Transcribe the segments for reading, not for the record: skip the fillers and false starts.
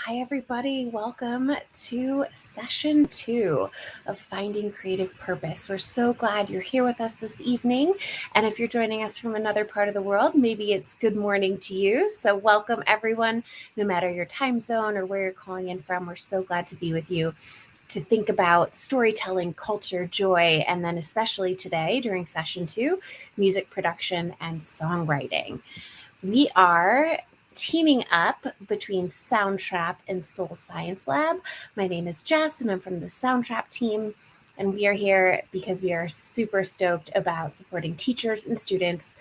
Hi, everybody. Welcome to session 2 of Finding Creative Purpose. We're so glad you're here with us this evening. And if you're joining us from another part of the world, maybe it's good morning to you. So welcome, everyone, no matter your time zone or where you're calling in from. We're so glad to be with you to think about storytelling, culture, joy, and then especially today during session 2, music production and songwriting. We are teaming up between Soundtrap and Science Lab. My name is Jess, and I'm from the Soundtrap team. And we are here because we are super stoked about supporting teachers and students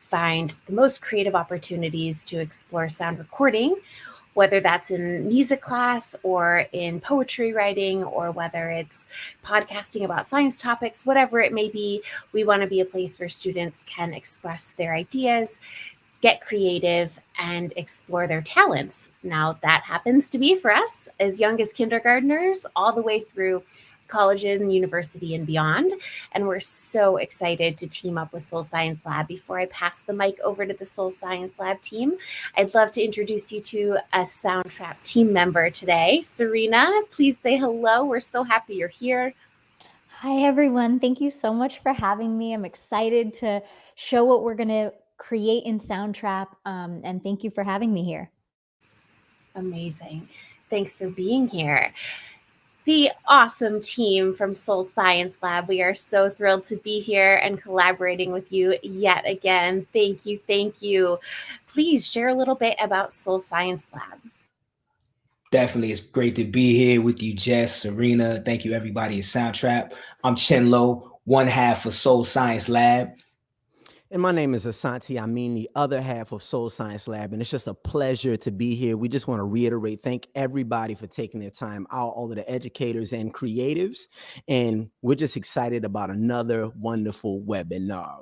find the most creative opportunities to explore sound recording, whether that's in music class or in poetry writing, or whether it's podcasting about science topics, whatever it may be. We want to be a place where students can express their ideas, get creative, and explore their talents. Now, that happens to be for us as young as kindergartners all the way through colleges and university and beyond. And we're so excited to team up with Soul Science Lab. Before I pass the mic over to the Soul Science Lab team, I'd love to introduce you to a Soundtrap team member today. Serena, please say hello. We're so happy you're here. Hi, everyone. Thank you so much for having me. I'm excited to show what we're going to create in Soundtrap, and thank you for having me here. Amazing. Thanks for being here. The awesome team from Soul Science Lab. We are so thrilled to be here and collaborating with you yet again. Thank you. Thank you. Please share a little bit about Soul Science Lab. Definitely. It's great to be here with you, Jess, Serena. Thank you, everybody at Soundtrap. I'm Chen Lo, one half of Soul Science Lab. And my name is Asante. I mean the other half of Soul Science Lab, and it's just a pleasure to be here. We just want to reiterate, thank everybody for taking their time out, all of the educators and creatives, and we're just excited about another wonderful webinar.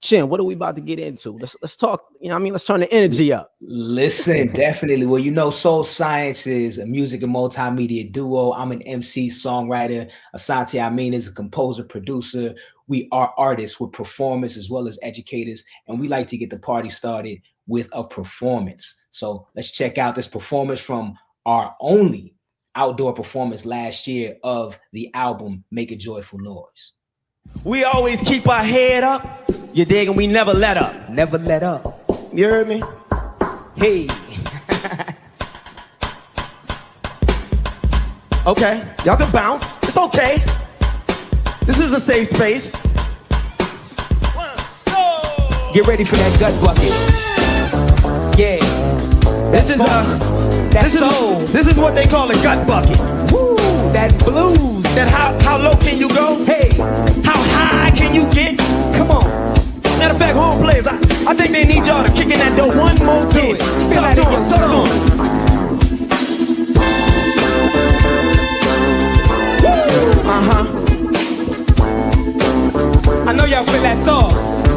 Chin, what are we about to get into? Let's talk, let's turn the energy up. Listen, definitely. Well, Soul Science is a music and multimedia duo. I'm an MC, songwriter. Asante is a composer, producer. We are artists with performance as well as educators, and we like to get the party started with a performance. So let's check out this performance from our only outdoor performance last year of the album Make a Joyful Noise. We always keep our head up, you dig, and we never let up. Never let up. You heard me? Hey. Okay, y'all can bounce. It's okay. This is a safe space. Get ready for that gut bucket. Yeah. This is what they call a gut bucket. Woo, that blues. That how low can you go? Hey, how high can you get? Come on. Matter of fact, home players, I think they need y'all to kick in that door one more time. Talk to them, talk to them. I know y'all feel that sauce.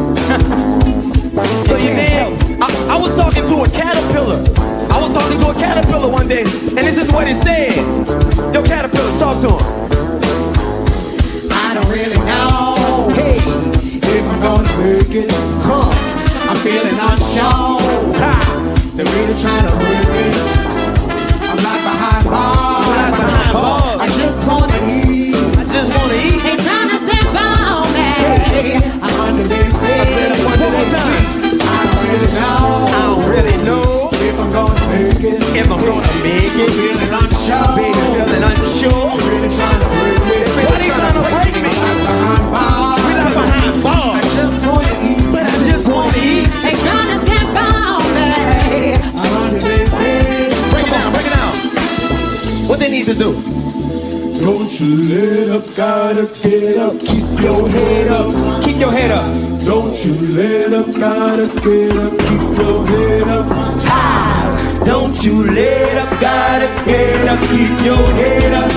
So you did. I was talking to a caterpillar. I was talking to a caterpillar one day, and this is what it said. Yo, caterpillars, talk to him. I don't really know, hey, if I'm gonna make it. I'm feeling unsure. They're really trying to hurt me. I'm not behind bars. I just wanna eat. Hey, Jonathan Bowman. I'm under their feet. I don't really know if I'm gonna make it. I'm feeling unsure. Feeling unsure. They're really trying to hurt me. Why they trying to break me? We not behind bars. I just wanna eat. Hey, Jonathan Bowman. I'm under their feet. Break it down. What they need to do? Don't you let up, gotta get up, keep your head up. Keep your head up. Don't you let up, gotta get up, keep your head up. High. Don't you let up, gotta get up, keep your head up.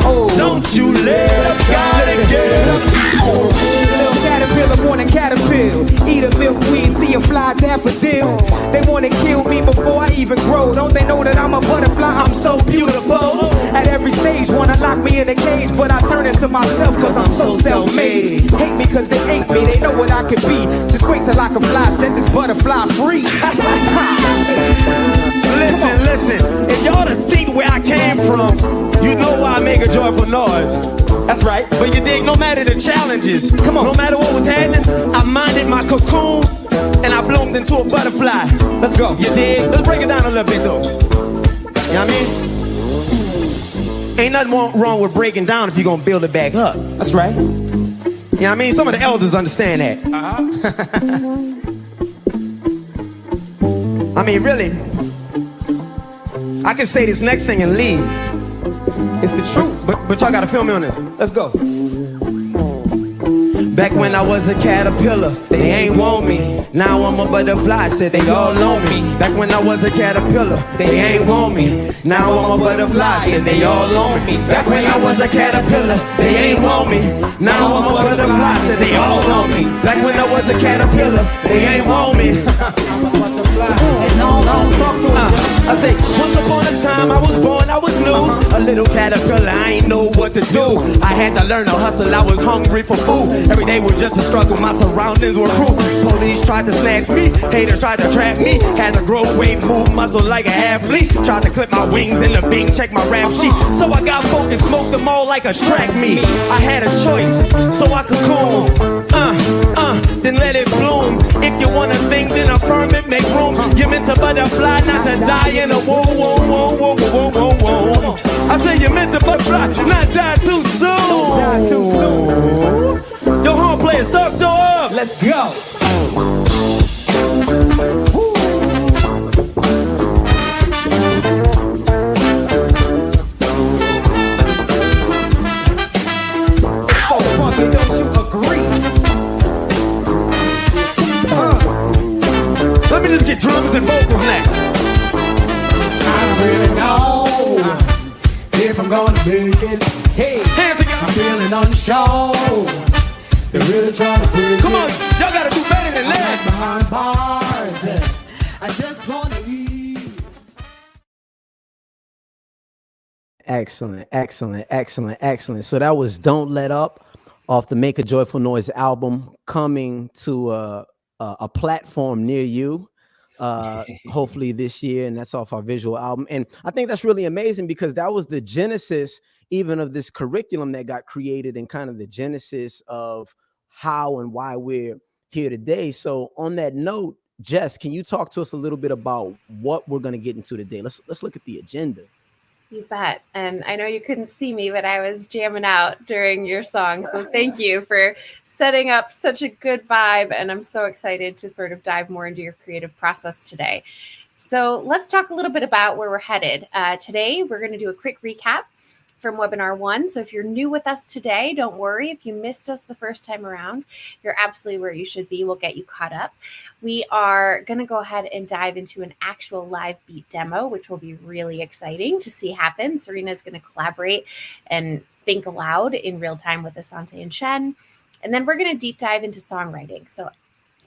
Oh. Don't you let up, gotta get up. Little caterpillar wanna caterpillar, eat a milkweed, see a fly daffodil. They wanna kill me before I even grow. Don't they know that I'm a butterfly? I'm so beautiful. At every stage wanna lock me in a cage, but I turn into myself cause I'm so self-made. Hate me cause they hate me, they know what I could be. Just wait till I can fly, set this butterfly free. Listen, if y'all to see where I came from, you know why I make a joyful noise. That's right. But you dig, no matter the challenges, come on, no matter what was happening, I minded my cocoon and I bloomed into a butterfly. Let's go. You dig? Let's break it down a little bit though. You know what I mean? Ain't nothing wrong with breaking down if you're gonna build it back up. That's right. You know what I mean? Some of the elders understand that. I mean, really, I can say this next thing and leave. It's the truth. But y'all gotta feel me on this. Let's go. Back when I was a caterpillar, they ain't want me. Now I'm a butterfly, said they all on me. Back when I was a caterpillar, they ain't want me. Now I'm a butterfly, said they all on me. Back when I was a caterpillar, they ain't want me. Now I'm a butterfly, said they all on me. Back when I was a caterpillar, they ain't want me. I'm a butterfly, and all on me. I say, once upon a time I was born, I was new. A little caterpillar, I ain't know what to do. I had to learn to hustle, I was hungry for food. Every day was just a struggle, my surroundings were cruel. Police tried to snatch me, haters tried to trap me. Had to grow weight, move muscle like an athlete. Tried to clip my wings in the Bing, check my rap sheet. So I got focused, smoked them all like a track meet. I had a choice, so I could cool. Then let it bloom. If you want a thing, then affirm it, make room. You're meant to butterfly, not to die in a whoa, whoa, whoa, whoa, whoa, whoa, whoa. I say you're meant to butterfly, not die too soon. Don't die too soon. Yo, horn players, start door up. Let's go. It's so funky, don't you agree? Let me just get drums and vocals next. I don't really know if I'm gonna make it. Hey, hands together. I'm feeling unsure. They're really trying to break Come on, it. y'all gotta do better than I'm that. behind bars. I just wanna leave. Excellent, excellent, excellent, excellent. So that was Don't Let Up off the Make a Joyful Noise album, coming to a platform near you hopefully this year, and that's off our visual album. And I think that's really amazing because that was the genesis even of this curriculum that got created, and kind of the genesis of how and why we're here today. So on that note, Jess, can you talk to us a little bit about what we're going to get into today? Let's look at the agenda. You bet. And I know you couldn't see me, but I was jamming out during your song. So thank you for setting up such a good vibe. And I'm so excited to sort of dive more into your creative process today. So let's talk a little bit about where we're headed. Today, we're going to do a quick recap from webinar 1. So if you're new with us today, don't worry. If you missed us the first time around, you're absolutely where you should be. We'll get you caught up. We are going to go ahead and dive into an actual live beat demo, which will be really exciting to see happen. Serena is going to collaborate and think aloud in real time with Asante and Shen. And then we're going to deep dive into songwriting. So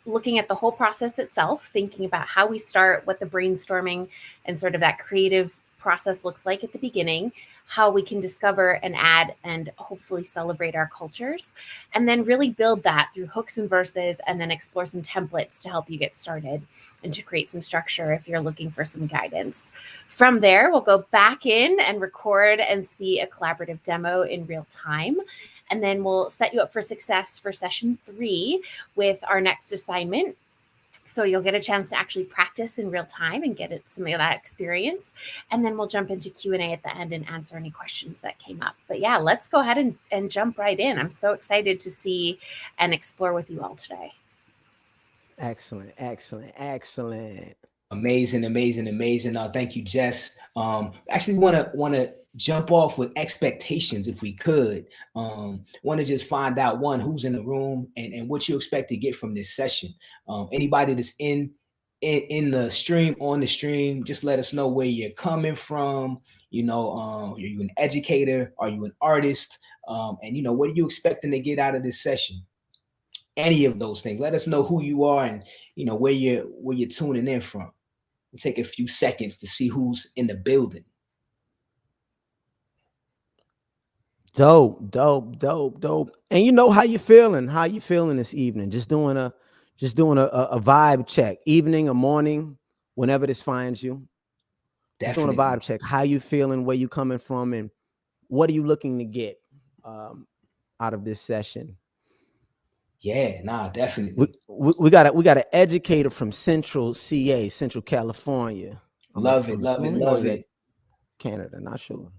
looking at the whole process itself, thinking about how we start, what the brainstorming and sort of that creative process looks like at the beginning, how we can discover and add and hopefully celebrate our cultures, and then really build that through hooks and verses, and then explore some templates to help you get started and to create some structure if you're looking for some guidance. From there, we'll go back in and record and see a collaborative demo in real time. And then we'll set you up for success for session 3 with our next assignment. So you'll get a chance to actually practice in real time and get some of that experience. And then we'll jump into Q&A at the end and answer any questions that came up. But yeah, let's go ahead and jump right in. I'm so excited to see and explore with you all today. Excellent, excellent, excellent. Amazing, amazing, amazing. Thank you, Jess. Actually want to jump off with expectations if we could. Want to just find out, one, who's in the room and what you expect to get from this session. Anybody that's in the stream, on the stream, just let us know where you're coming from. You know, are you an educator? Are you an artist? And you know, what are you expecting to get out of this session? Any of those things. Let us know who you are and you know where you're tuning in from. It'll take a few seconds to see who's in the building. Dope, dope, dope, dope. And you know how you feeling? How you feeling this evening? Just doing a vibe check, evening or morning, whenever this finds you. Just doing a vibe check. How you feeling? Where you coming from? And what are you looking to get out of this session? Yeah, nah, definitely. We got an educator from Central CA, Central California. Love it. Canada, not sure.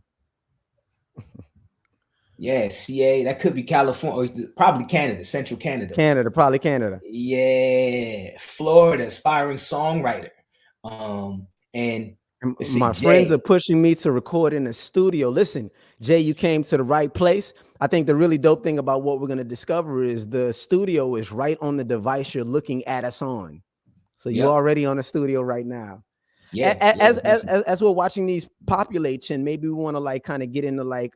Yeah, CA, that could be California, or probably Canada, Central Canada. Probably Canada. Yeah, Florida, aspiring songwriter. And Let's see, My friends are Jay. pushing me to record in the studio. Listen, Jay, you came to the right place. I think the really dope thing about what we're going to discover is the studio is right on the device you're looking at us on. So you're Yep. already on the studio right now. Yeah. Yeah. As we're watching these populate, Chin, maybe we want to like kind of get into like,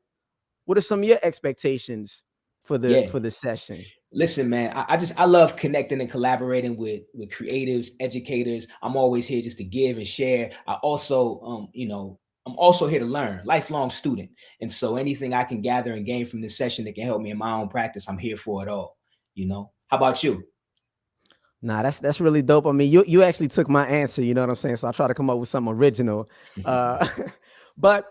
what are some of your expectations for Yeah. the session? Listen, man, I love connecting and collaborating with creatives, educators. I'm always here just to give and share. I also, I'm also here to learn, lifelong student. And so anything I can gather and gain from this session that can help me in my own practice, I'm here for it all. How about you? Nah, that's really dope. I mean, you actually took my answer, you know what I'm saying? So I try to come up with something original. Uh, but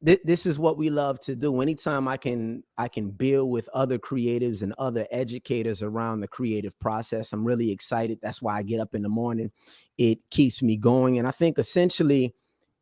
this is what we love to do. Anytime I can build with other creatives and other educators around the creative process, I'm really excited. That's why I get up in the morning. It keeps me going. And I think essentially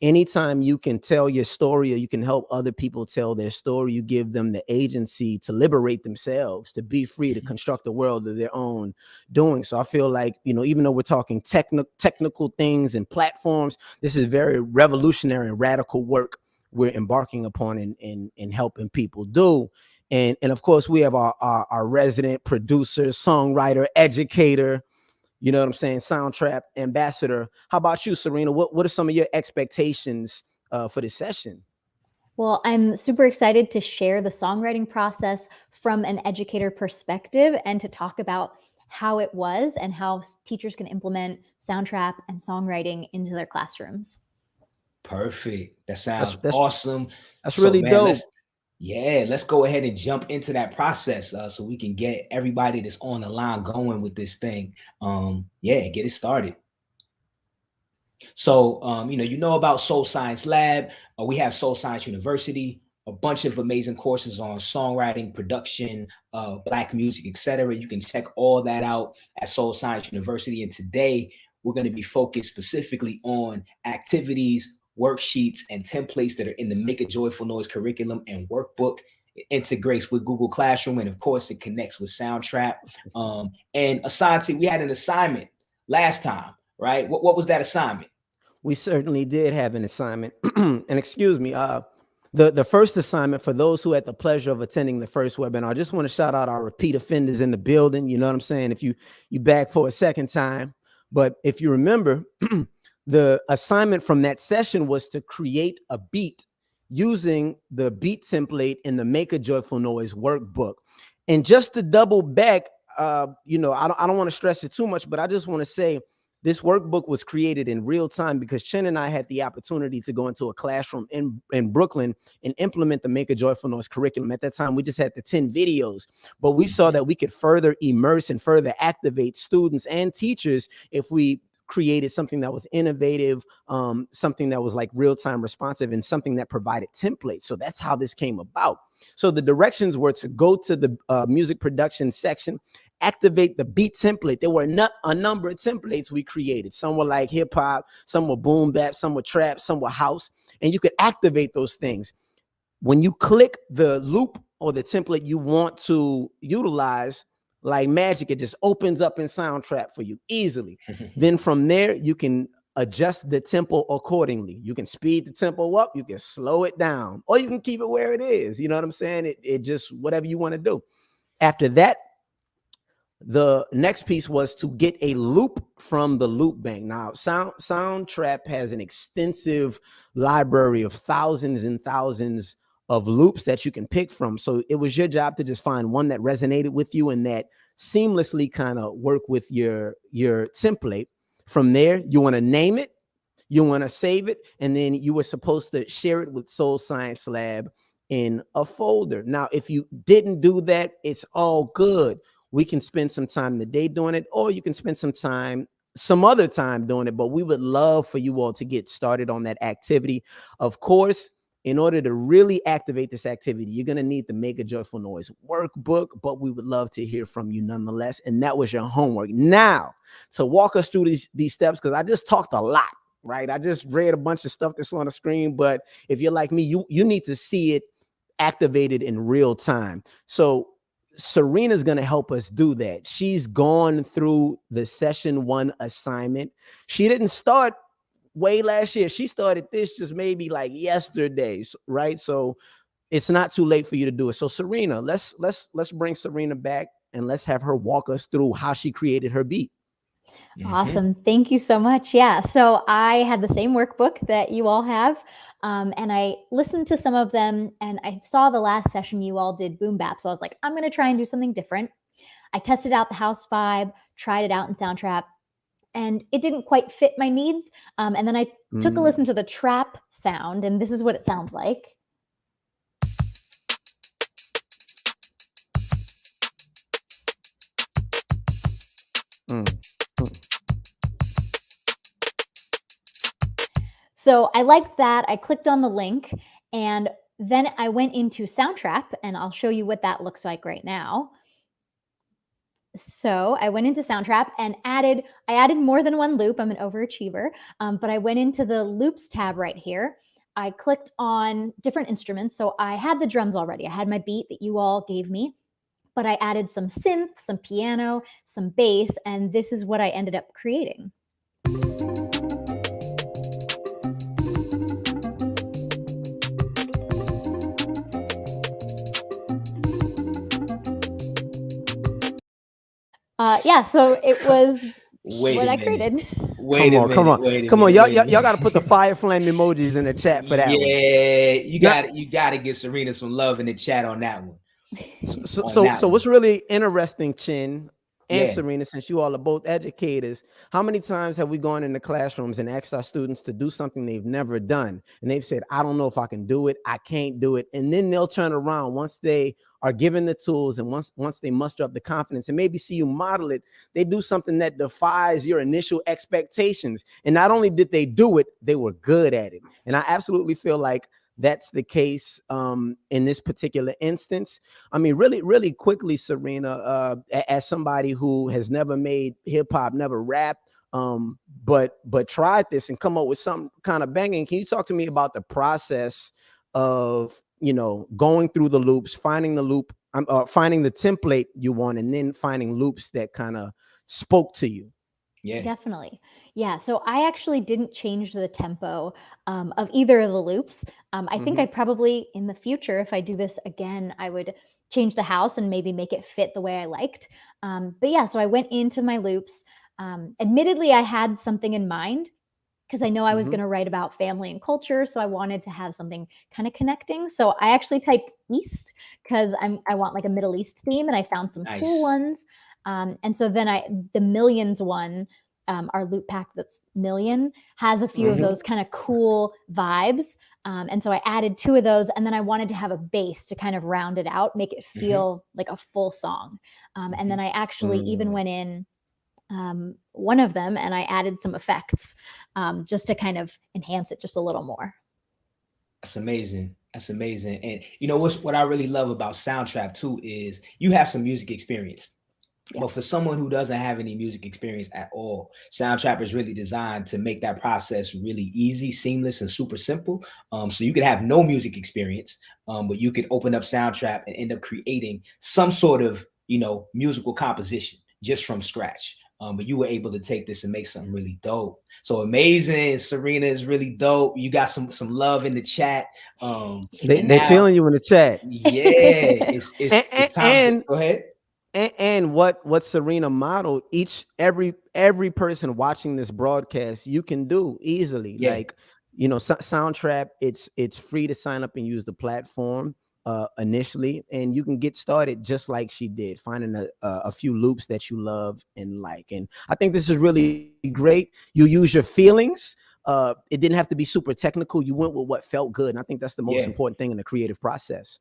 anytime you can tell your story or you can help other people tell their story, you give them the agency to liberate themselves, to be free to construct a world of their own doing. So I feel like, even though we're talking technical things and platforms, this is very revolutionary and radical work we're embarking upon and helping people do. And of course, we have our resident producer, songwriter, educator, you know what I'm saying, Soundtrap ambassador. How about you, Serena? What are some of your expectations for this session? Well, I'm super excited to share the songwriting process from an educator perspective and to talk about how it was and how teachers can implement Soundtrap and songwriting into their classrooms. Perfect. That sounds That's awesome. that's So, really man, dope. let's go ahead and jump into that process so we can get everybody that's on the line going with this thing. Get it started. So, about Soul Science Lab. We have Soul Science University, a bunch of amazing courses on songwriting, production, Black music, etc. You can check all that out at Soul Science University. And today, we're going to be focused specifically on activities, worksheets, and templates that are in the Make a Joyful Noise curriculum and workbook. It integrates with Google Classroom, and of course, it connects with Soundtrap. And Asante, we had an assignment last time, right? What was that assignment? We certainly did have an assignment. And excuse me, the first assignment, for those who had the pleasure of attending the first webinar, I just want to shout out our repeat offenders in the building. You know what I'm saying? If you back for a second time, but if you remember, the assignment from that session was to create a beat using the beat template in the Make a Joyful Noise workbook. And just to double back, I don't want to stress it too much, but I just want to say this workbook was created in real time because Chen and I had the opportunity to go into a classroom in Brooklyn and implement the Make a Joyful Noise curriculum. At that time, we just had the 10 videos, but we saw that we could further immerse and further activate students and teachers if we created something that was innovative, something that was like real-time responsive, and something that provided templates. So that's how this came about. So the directions were to go to the music production section, activate the beat template. There were a number of templates we created. Some were like hip hop, some were boom bap, some were trap, some were house, and you could activate those things. When you click the loop or the template you want to utilize, like magic, it just opens up in Soundtrap for you easily. Then from there, you can adjust the tempo accordingly. You can speed the tempo up, you can slow it down, or you can keep it where it is. You know what I'm saying? It just whatever you want to do. After that, the next piece was to get a loop from the loop bank. Now, Soundtrap has an extensive library of thousands and thousands of loops that you can pick from. So it was your job to just find one that resonated with you and that seamlessly kind of work with your template. From there, you want to name it, you want to save it, and then you were supposed to share it with Soul Science Lab in a folder. Now, if you didn't do that, it's all good. We can spend some time today doing it, or you can spend some other time doing it, but we would love for you all to get started on that activity. Of course, in order to really activate this activity, you're going to need the Make a Joyful Noise workbook, but we would love to hear from you nonetheless. And that was your homework. Now, to walk us through these steps, because I just talked a lot, right? I just read a bunch of stuff that's on the screen, but if you're like me, you need to see it activated in real time. So Serena's going to help us do that. She's gone through the session 1 assignment. She didn't start way last year. She started this just maybe like yesterday, right? So it's not too late for you to do it. So Serena, let's bring Serena back and let's have her walk us through how she created her beat. Awesome. Thank you so much. Yeah. So I had the same workbook that you all have. And I listened to some of them and I saw the last session you all did boom bap. So I was like, I'm going to try and do something different. I tested out the house vibe, tried it out in Soundtrap, and it didn't quite fit my needs. And then I took a listen to the trap sound, and this is what it sounds like. So I liked that. I clicked on the link, and then I went into Soundtrap, and I'll show you what that looks like right now. So I went into Soundtrap and I added more than one loop. I'm an overachiever, but I went into the loops tab right here. I clicked on different instruments. So I had the drums already. I had my beat that you all gave me, but I added some synth, some piano, some bass, and this is what I ended up creating. Yeah, so it was what I created. Come on. Y'all got to put the fire flame emojis in the chat for that one. Yeah, you got to give Serena some love in the chat on that one. So what's really interesting, Chin and Serena, since you all are both educators, how many times have we gone into classrooms and asked our students to do something they've never done? And they've said, I don't know if I can do it. I can't do it. And then they'll turn around once they are given the tools and once they muster up the confidence and maybe see you model it, they do something that defies your initial expectations. And not only did they do it, they were good at it. And I absolutely feel like that's the case in this particular instance. I mean, really quickly, Serena, as somebody who has never made hip hop, never rapped, but tried this and come up with some kind of banging. Can you talk to me about the process of, going through the loops, finding the loop, finding the template you want, and then finding loops that kind of spoke to you? Yeah, definitely. Yeah. So I actually didn't change the tempo of either of the loops. I think I probably in the future, if I do this again, I would change the house and maybe make it fit the way I liked. But yeah, so I went into my loops. Admittedly, I had something in mind because I know I was going to write about family and culture. So I wanted to have something kind of connecting. So I actually typed East because I want like a Middle East theme, and I found some cool ones. And so then the Millions one, our loop pack that's Million, has a few of those kind of cool vibes. And so I added 2 of those, and then I wanted to have a bass to kind of round it out, make it feel like a full song. And then I actually even went in one of them and I added some effects just to kind of enhance it just a little more. That's amazing. That's amazing. And what I really love about Soundtrap too is you have some music experience. Yeah. But for someone who doesn't have any music experience at all, Soundtrap is really designed to make that process really easy, seamless, and super simple. So you could have no music experience, but you could open up Soundtrap and end up creating some sort of, musical composition just from scratch. But you were able to take this and make something really dope. So amazing. Serena is really dope. You got some love in the chat. They're feeling you in the chat. Yeah. It's time. Go ahead. And what Serena modeled, every person watching this broadcast, you can do easily. Yeah. Like, Soundtrap, it's free to sign up and use the platform initially, and you can get started just like she did, finding a few loops that you love and like. And I think this is really great. You use your feelings. It didn't have to be super technical. You went with what felt good, and I think that's the most important thing in the creative process.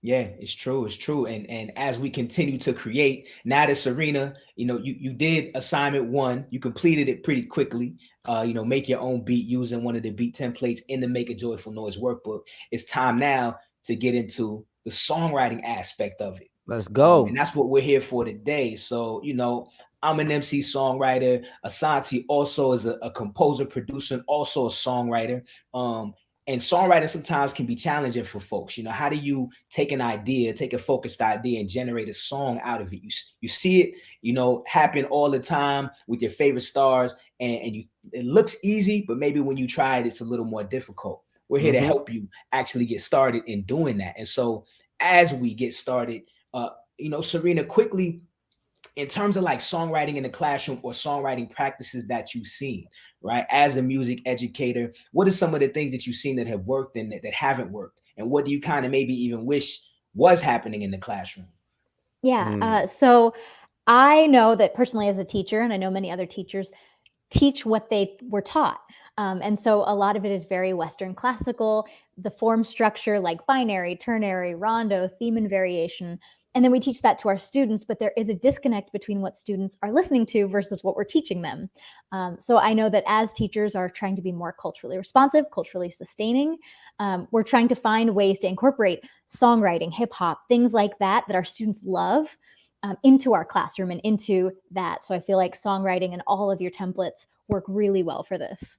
Yeah, it's true. It's true. And as we continue to create, now that Serena, you did assignment 1, you completed it pretty quickly. Make your own beat using one of the beat templates in the Make a Joyful Noise workbook. It's time now to get into the songwriting aspect of it. Let's go. And that's what we're here for today. So, I'm an MC songwriter. Asante also is a composer, producer, and also a songwriter. And songwriting sometimes can be challenging for folks. You know, how do you take an idea, take a focused idea, and generate a song out of it? You see it, you know, happen all the time with your favorite stars, and you, it looks easy, but maybe when you try it, it's a little more difficult. We're here to help you actually get started in doing that. And so, as we get started, you know, Serena, quickly, in terms of like songwriting in the classroom or songwriting practices that you've seen, right? As a music educator, what are some of the things that you've seen that have worked and that haven't worked? And what do you kind of maybe even wish was happening in the classroom? Yeah. So I know that personally as a teacher, and I know many other teachers teach what they were taught. And so a lot of it is very Western classical, the form structure like binary, ternary, rondo, theme and variation. And then we teach that to our students, but there is a disconnect between what students are listening to versus what we're teaching them. So I know that as teachers are trying to be more culturally responsive, culturally sustaining, we're trying to find ways to incorporate songwriting, hip hop, things like that that our students love into our classroom and into that. So I feel like songwriting and all of your templates work really well for this.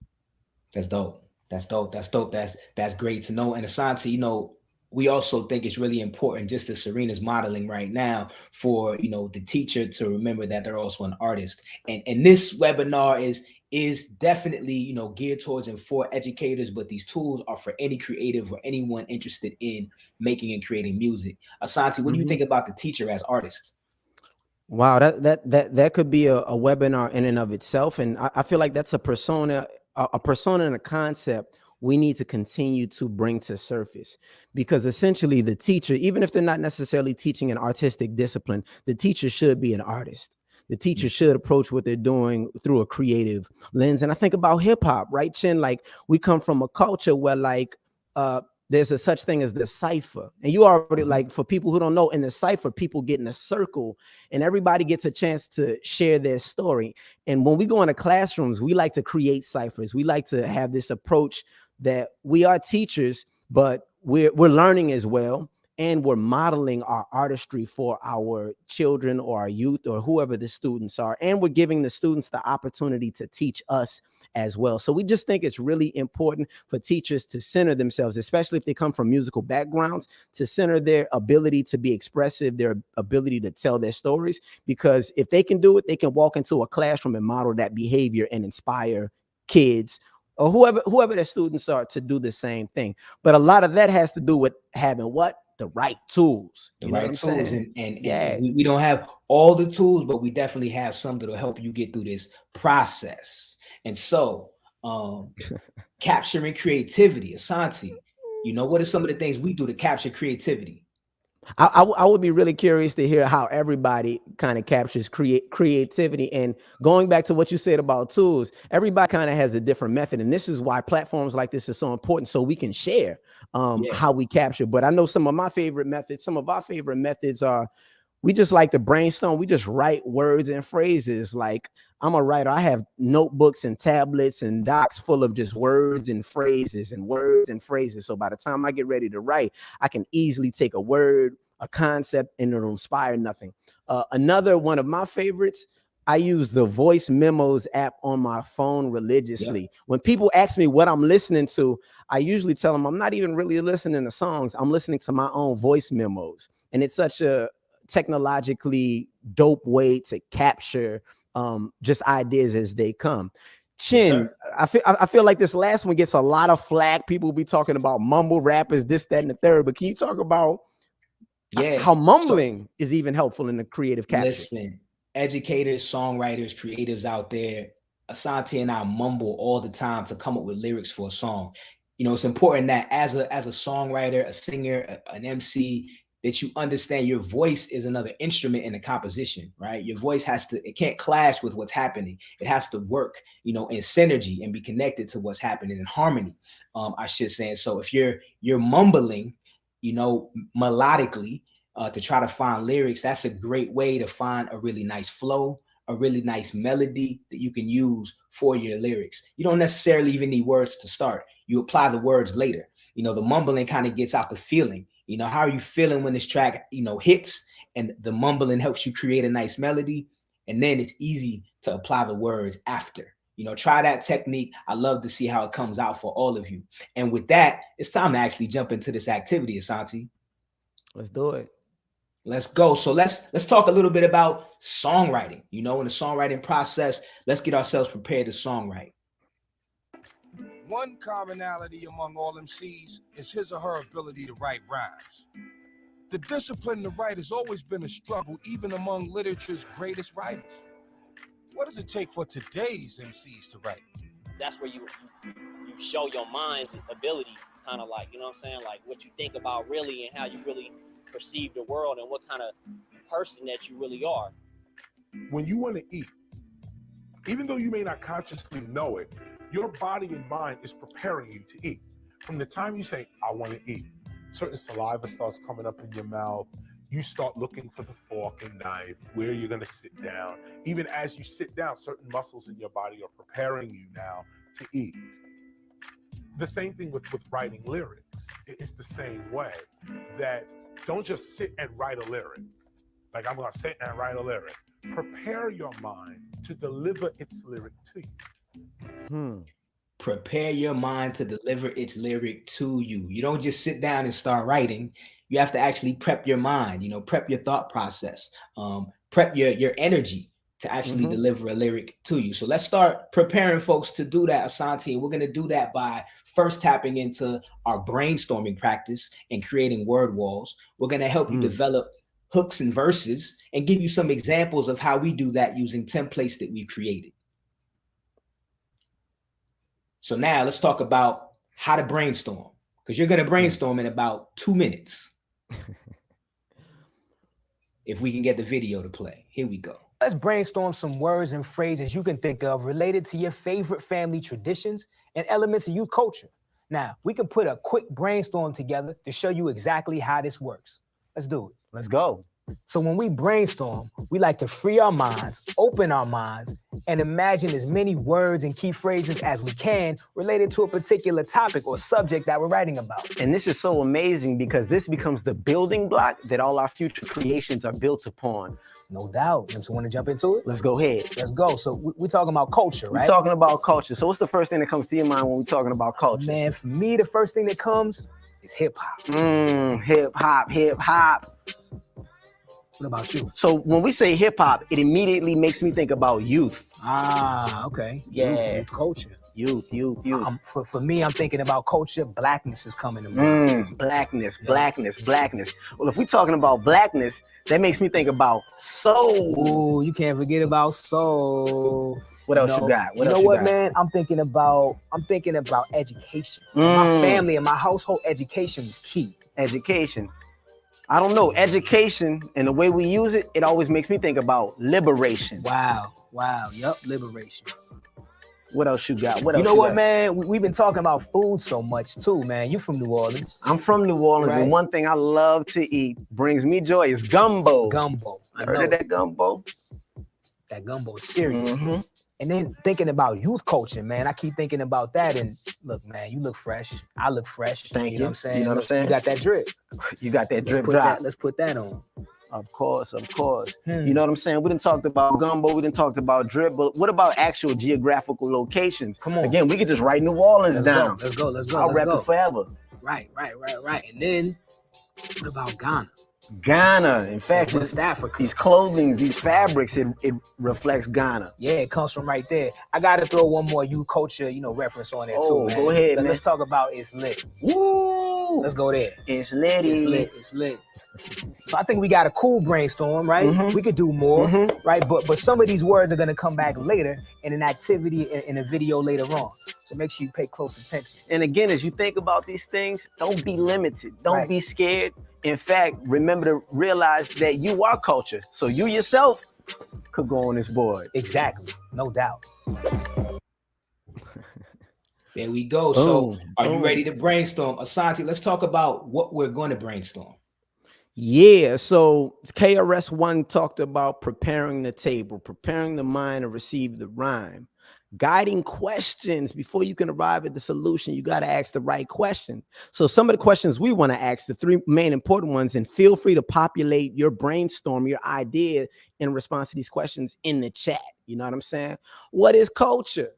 That's dope. That's dope. That's dope. That's great to know. And Asante, you know, we also think it's really important, just as Serena's modeling right now, for, you know, the teacher to remember that they're also an artist. And this webinar is definitely, you know, geared towards and for educators, but these tools are for any creative or anyone interested in making and creating music. Asante, what do you think about the teacher as artist? Wow, that could be a webinar in and of itself, and I feel like that's a persona and a concept we need to continue to bring to surface, because essentially the teacher, even if they're not necessarily teaching an artistic discipline, the teacher should be an artist. The teacher should approach what they're doing through a creative lens. And I think about hip hop, right, Chin? Like, we come from a culture where like there's a such thing as the cipher. And you already, like, for people who don't know, in the cipher, people get in a circle and everybody gets a chance to share their story. And when we go into classrooms, we like to create ciphers. We like to have this approach that we are teachers, but we're learning as well. And we're modeling our artistry for our children or our youth or whoever the students are. And we're giving the students the opportunity to teach us as well. So we just think it's really important for teachers to center themselves, especially if they come from musical backgrounds, to center their ability to be expressive, their ability to tell their stories, because if they can do it, they can walk into a classroom and model that behavior and inspire kids or whoever their students are to do the same thing. But a lot of that has to do with having what? The right tools. The You know right what I'm tools. saying? And we don't have all the tools, but we definitely have some that'll help you get through this process. And so, capturing creativity, Asante, you know, what are some of the things we do to capture creativity? I would be really curious to hear how everybody kind of captures creativity. And going back to what you said about tools, everybody kind of has a different method. And this is why platforms like this are so important, so we can share how we capture. But I know some of our favorite methods are, we just like to brainstorm. We just write words and phrases. Like, I'm a writer. I have notebooks and tablets and docs full of just words and phrases and words and phrases. So by the time I get ready to write, I can easily take a word, a concept, and it'll inspire nothing. Another one of my favorites, I use the voice memos app on my phone religiously. When people ask me what I'm listening to, I usually tell them I'm not even really listening to songs. I'm listening to my own voice memos. And it's such a technologically dope way to capture just ideas as they come. Chin, Yes, I feel like this last one gets a lot of flack. People will be talking about mumble rappers, this, that, and the third. But can you talk about how mumbling is even helpful in the creative capture? Listen, educators, songwriters, creatives out there, Asante and I mumble all the time to come up with lyrics for a song. You know, it's important that as a songwriter, a singer, an MC, that you understand your voice is another instrument in the composition, right? Your voice it can't clash with what's happening. It has to work, you know, in synergy and be connected to what's happening in harmony. I should say. So if you're mumbling, you know, melodically, to try to find lyrics, that's a great way to find a really nice flow, a really nice melody that you can use for your lyrics. You don't necessarily even need words to start. You apply the words later. You know, the mumbling kind of gets out the feeling. You know, how are you feeling when this track, you know, hits, and the mumbling helps you create a nice melody. And then it's easy to apply the words after. You know, try that technique. I love to see how it comes out for all of you. And with that, it's time to actually jump into this activity, Asante. Let's do it. Let's go. So let's talk a little bit about songwriting. You know, in the songwriting process, let's get ourselves prepared to songwrite. One commonality among all MCs is his or her ability to write rhymes. The discipline to write has always been a struggle, even among literature's greatest writers. What does it take for today's MCs to write? That's where you show your mind's ability, kind of like, you know what I'm saying? Like what you think about really and how you really perceive the world and what kind of person that you really are. When you want to eat, even though you may not consciously know it, your body and mind is preparing you to eat. From the time you say, I want to eat, certain saliva starts coming up in your mouth. You start looking for the fork and knife, where you're going to sit down. Even as you sit down, certain muscles in your body are preparing you now to eat. The same thing with writing lyrics. It's the same way, that don't just sit and write a lyric. Like, I'm going to sit and write a lyric. Prepare your mind to deliver its lyric to you. Prepare your mind to deliver its lyric to you. You don't just sit down and start writing. You have to actually prep your mind, you know, prep your thought process, prep your energy to actually deliver a lyric to you. So let's start preparing folks to do that, Asante. And we're going to do that by first tapping into our brainstorming practice and creating word walls. We're going to help you develop hooks and verses and give you some examples of how we do that using templates that we've created. So now let's talk about how to brainstorm, because you're going to brainstorm in about 2 minutes. If we can get the video to play. Here we go. Let's brainstorm some words and phrases you can think of related to your favorite family traditions and elements of youth culture. Now, we can put a quick brainstorm together to show you exactly how this works. Let's do it. Let's go. So when we brainstorm, we like to free our minds, open our minds, and imagine as many words and key phrases as we can related to a particular topic or subject that we're writing about. And this is so amazing because this becomes the building block that all our future creations are built upon. No doubt. You want to jump into it? Let's go ahead. Let's go. So we're talking about culture, right? We're talking about culture. So what's the first thing that comes to your mind when we're talking about culture? Man, for me, the first thing that comes is hip hop. Hip hop, hip hop. What about you? So when we say hip hop, it immediately makes me think about youth. Ah, okay. Yeah. Youth culture. Youth. For me, I'm thinking about culture. Blackness is coming to mind. Blackness. Well, if we're talking about blackness, that makes me think about soul. Ooh, you can't forget about soul. What else you got? You know what, man? I'm thinking about education. My family and my household education is key. Education. I don't know. Education and the way we use it, it always makes me think about liberation. Wow. Yup, liberation. What else you got? You know what, man? We've been talking about food so much too, man. You from New Orleans? I'm from New Orleans, right? And one thing I love to eat, brings me joy, is gumbo. Gumbo. I heard of that gumbo? That gumbo is serious. And then thinking about youth culture, man, I keep thinking about that. And look, man, you look fresh. I look fresh. Thank you. You know what I'm saying? You know what I'm saying? You got that drip. You got that drip drop. Let's put that on. Of course. You know what I'm saying? We didn't talk about gumbo, we didn't talk about drip, but what about actual geographical locations? Come on. Again, we could just write New Orleans down. Let's go. I'll rap it forever. Right. And then what about Ghana? Ghana, in fact, West Africa. These clothing, these fabrics, it reflects Ghana. Yeah, it comes from right there. I got to throw one more youth culture, reference on there too, man. Go ahead, man. Let's talk about It's Lit. Woo! Let's go there. It's litty. It's lit. So I think we got a cool brainstorm, right? We could do more, right? But some of these words are gonna come back later in an activity in a video later on. So make sure you pay close attention. And again, as you think about these things, don't be limited. Don't be scared. In fact, remember to realize that you are culture. So you yourself could go on this board. Exactly. No doubt. There we go. So are you ready to brainstorm? Asante, let's talk about what we're going to brainstorm. Yeah, so KRS-One talked about preparing the table, preparing the mind to receive the rhyme, guiding questions. Before you can arrive at the solution, you got to ask the right question. So some of the questions we want to ask, the three main important ones, and feel free to populate your brainstorm, your idea in response to these questions in the chat. You know what I'm saying? What is culture?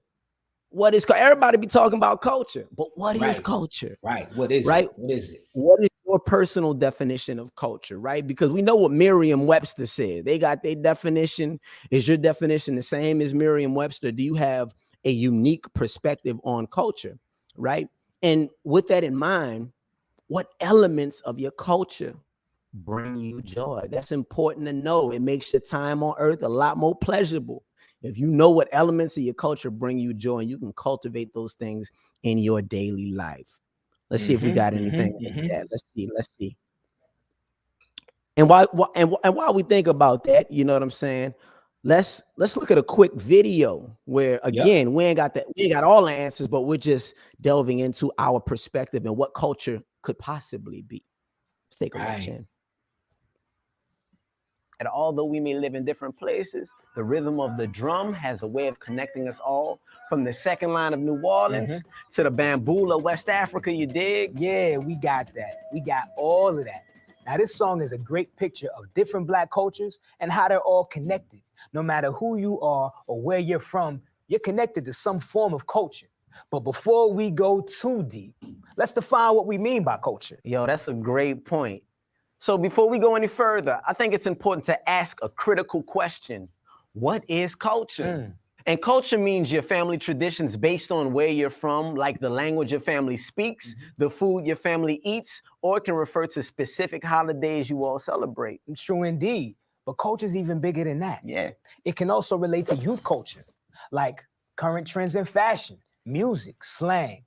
What is everybody be talking about culture, but what is Right. culture? Right. What is Right? it? What is it? What is your personal definition of culture, right? Because we know what Merriam-Webster said. They got their definition. Is your definition the same as Merriam-Webster? Do you have a unique perspective on culture, right? And with that in mind, what elements of your culture bring you joy? That's important to know. It makes your time on earth a lot more pleasurable. If you know what elements of your culture bring you joy, and you can cultivate those things in your daily life. Let's see if we got anything like that. Let's see. And while we think about that, you know what I'm saying? Let's look at a quick video where again we ain't got all the answers, but we're just delving into our perspective and what culture could possibly be. Let's take a look, Chan. And although we may live in different places, the rhythm of the drum has a way of connecting us all, from the second line of New Orleans to the bamboo of West Africa, you dig? Yeah, we got that. We got all of that. Now, this song is a great picture of different Black cultures and how they're all connected. No matter who you are or where you're from, you're connected to some form of culture. But before we go too deep, let's define what we mean by culture. Yo, that's a great point. So before we go any further, I think it's important to ask a critical question. What is culture? And culture means your family traditions based on where you're from, like the language your family speaks, the food your family eats, or it can refer to specific holidays you all celebrate. True indeed. But culture's even bigger than that. Yeah. It can also relate to youth culture, like current trends in fashion, music, slang.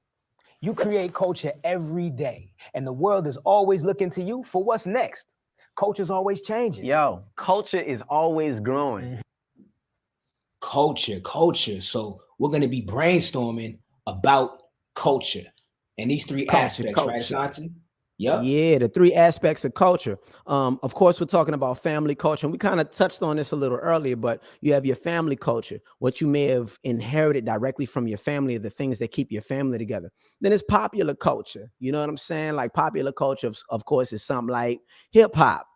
You create culture every day, and the world is always looking to you for what's next. Culture's always changing. Yo, culture is always growing. Culture. So we're going to be brainstorming about culture and these three aspects, right, Asante? Yep. Yeah, the three aspects of culture. Of course, we're talking about family culture, and we kind of touched on this a little earlier, but you have your family culture, what you may have inherited directly from your family, the things that keep your family together. Then it's popular culture. You know what I'm saying? Like popular culture, of course, is something like hip hop,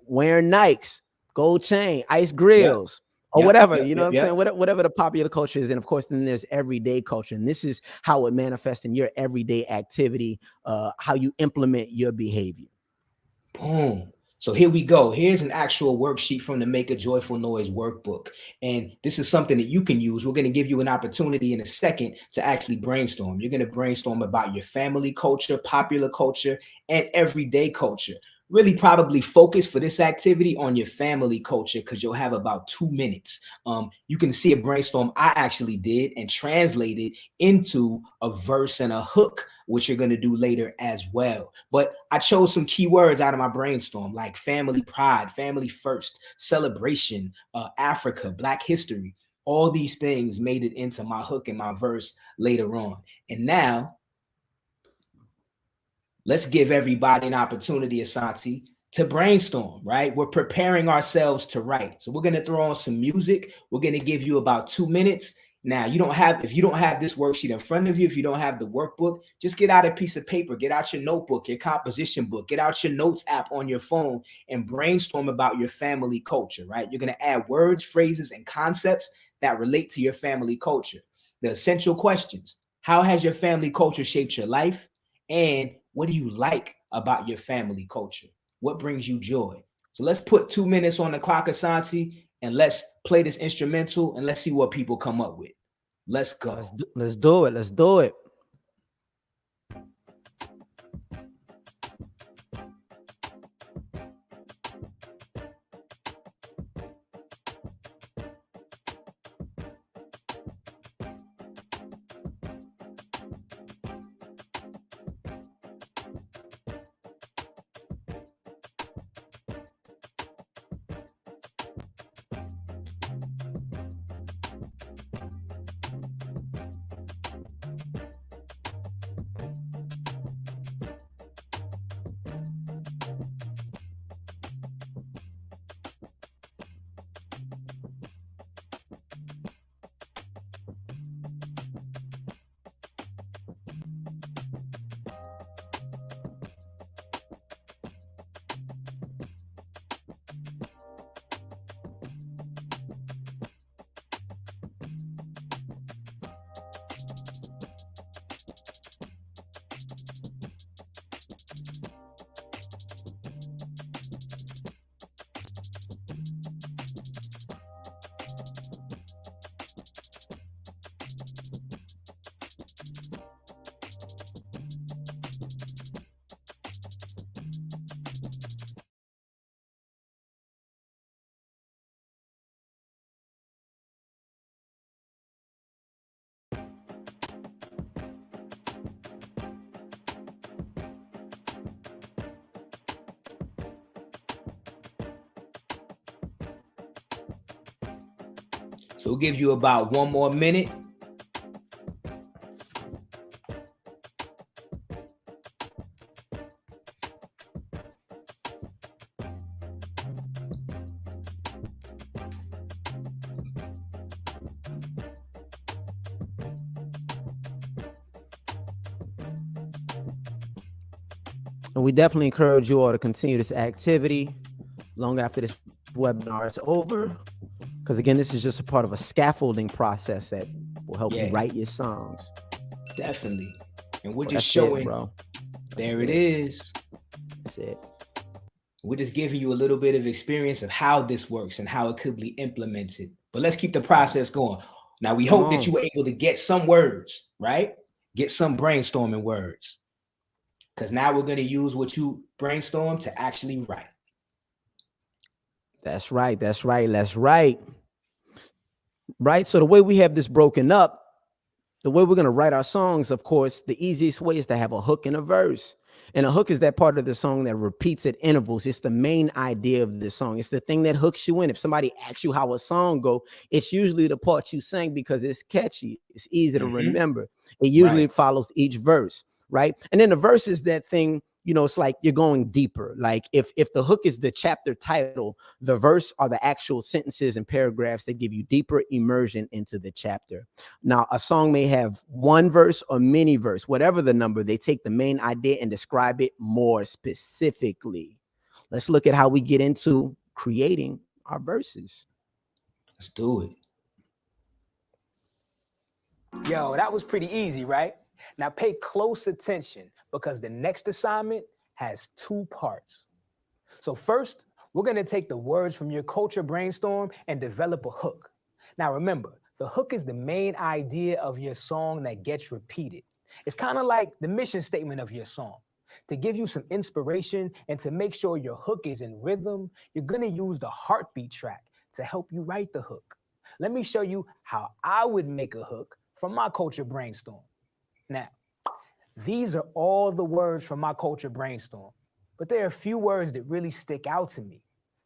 wearing Nikes, gold chain, ice grills. Or whatever, you know what I'm saying? Whatever the popular culture is. And of course, then there's everyday culture. And this is how it manifests in your everyday activity, how you implement your behavior. Boom. So here we go. Here's an actual worksheet from the Make a Joyful Noise workbook. And this is something that you can use. We're going to give you an opportunity in a second to actually brainstorm. You're going to brainstorm about your family culture, popular culture, and everyday culture. Really probably focus for this activity on your family culture because you'll have about 2 minutes. You can see a brainstorm I actually did and translated into a verse and a hook, which you're going to do later as well. But I chose some key words out of my brainstorm, like family pride, family first, celebration, Africa, Black history. All these things made it into my hook and my verse later on. And now, let's give everybody an opportunity, Asante, to brainstorm, right? We're preparing ourselves to write. So we're going to throw on some music. We're going to give you about 2 minutes. Now, if you don't have this worksheet in front of you, if you don't have the workbook, just get out a piece of paper, get out your notebook, your composition book, get out your notes app on your phone and brainstorm about your family culture, right? You're going to add words, phrases, and concepts that relate to your family culture. The essential questions: how has your family culture shaped your life? And what do you like about your family culture? What brings you joy? So let's put 2 minutes on the clock, Asante, and let's play this instrumental and let's see what people come up with. Let's go. Let's do it. Let's do it. So we'll give you about 1 more minute. And we definitely encourage you all to continue this activity long after this webinar is over. Because again, this is just a part of a scaffolding process that will help you write your songs. Definitely. And we're Well, just that's showing, it, bro. There That's it is. That's it. We're just giving you a little bit of experience of how this works and how it could be implemented. But let's keep the process going. Now, we hope that you were able to get some words, right? Get some brainstorming words. Because now we're going to use what you brainstorm to actually write. That's right. That's right. That's right. Right. So the way we have this broken up, the way we're going to write our songs, of course, the easiest way is to have a hook and a verse. And a hook is that part of the song that repeats at intervals. It's the main idea of the song. It's the thing that hooks you in. If somebody asks you how a song go, it's usually the part you sing because it's catchy. It's easy to remember. It usually follows each verse, right? And then the verse is that thing, you know, it's like you're going deeper. Like if the hook is the chapter title, the verse are the actual sentences and paragraphs that give you deeper immersion into the chapter. Now, a song may have one verse or many verse, whatever the number, they take the main idea and describe it more specifically. Let's look at how we get into creating our verses. Let's do it. Yo, that was pretty easy, right? Now pay close attention because the next assignment has 2 parts. So first, we're going to take the words from your culture brainstorm and develop a hook. Now remember, the hook is the main idea of your song that gets repeated. It's kind of like the mission statement of your song. To give you some inspiration and to make sure your hook is in rhythm, you're going to use the heartbeat track to help you write the hook. Let me show you how I would make a hook from my culture brainstorm. Now, these are all the words from my culture brainstorm, but there are a few words that really stick out to me.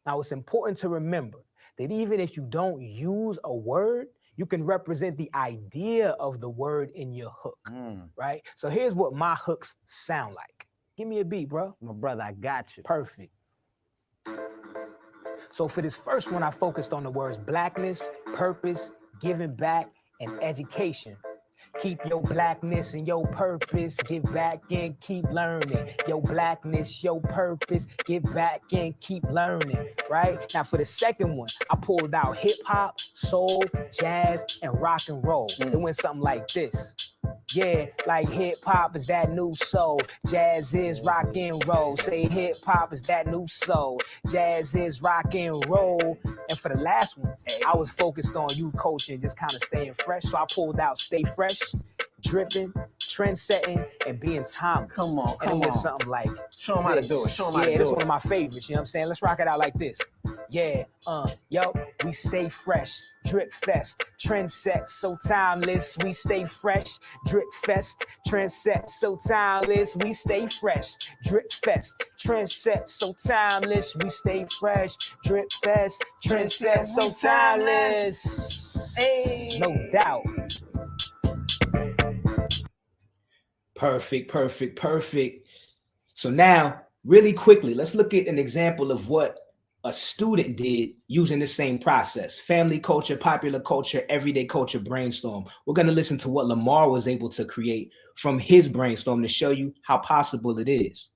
Now, it's important to remember that even if you don't use a word, you can represent the idea of the word in your hook, right? So here's what my hooks sound like. Give me a beat, bro. My brother, I got you. Perfect. So for this first one, I focused on the words blackness, purpose, giving back, and education. Keep your blackness and your purpose, give back and keep learning. Your blackness, your purpose, give back and keep learning, right? Now for the second one, I pulled out hip hop, soul, jazz, and rock and roll. It went something like this. Yeah, like hip hop is that new soul, jazz is rock and roll. Say hip hop is that new soul, jazz is rock and roll. And for the last one, I was focused on youth culture and just kind of staying fresh. So I pulled out stay fresh, dripping, trend setting, and being timeless. Come on, and it went something like show them how to do it. Show them how to do it. This is one of my favorites, you know what I'm saying? Let's rock it out like this. Yeah, yo, we stay fresh, drip fest, trend set, so timeless. We stay fresh, drip fest, trend set, so timeless. We stay fresh, drip fest, trend set, so timeless. We stay fresh, drip fest, trend set, so timeless. Hey. No doubt. Perfect, perfect, perfect. So now, really quickly, let's look at an example of what a student did using the same process. Family culture, popular culture, everyday culture brainstorm. We're going to listen to what Lamar was able to create from his brainstorm to show you how possible it is.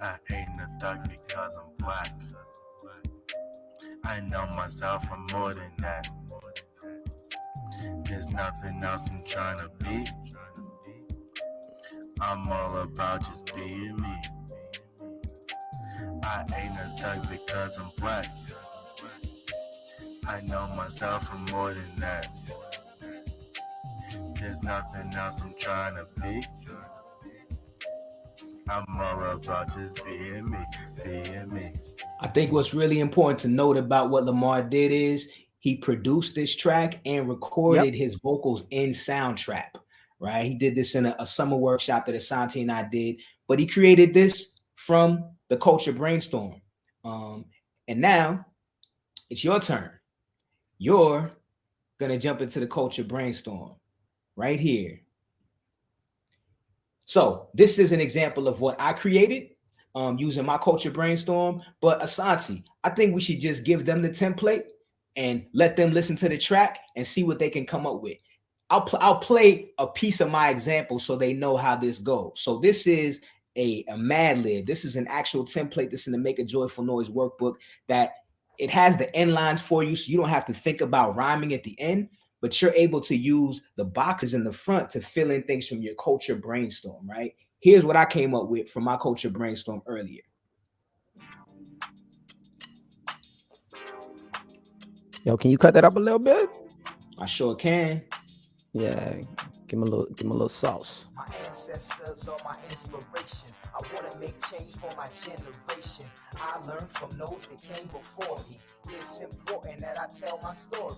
I ain't a thug because I'm black. I know myself, I'm more than that. There's nothing else I'm trying to be. I'm all about just being me. I ain't a thug because I'm black. I know myself, I'm more than that. There's nothing else I'm trying to be. I'm all about just being me, being me. I think what's really important to note about what Lamar did is he produced this track and recorded his vocals in Soundtrap, right? He did this in a summer workshop that Asante and I did, but he created this from the Culture Brainstorm. And now it's your turn. You're going to jump into the Culture Brainstorm right here. So this is an example of what I created using my Culture Brainstorm. But Asante, I think we should just give them the template and let them listen to the track and see what they can come up with. I'll play a piece of my example so they know how this goes. So this is a Mad Lib. This is an actual template. This is in the Make a Joyful Noise workbook that it has the end lines for you, so you don't have to think about rhyming at the end, but you're able to use the boxes in the front to fill in things from your Culture Brainstorm, right? Here's what I came up with from my Culture Brainstorm earlier. Yo, can you cut that up a little bit? I sure can. Yeah, give him a little sauce. My ancestors are my inspiration. I want to make change for my generation. I learned from those that came before me. It's important that I tell my story.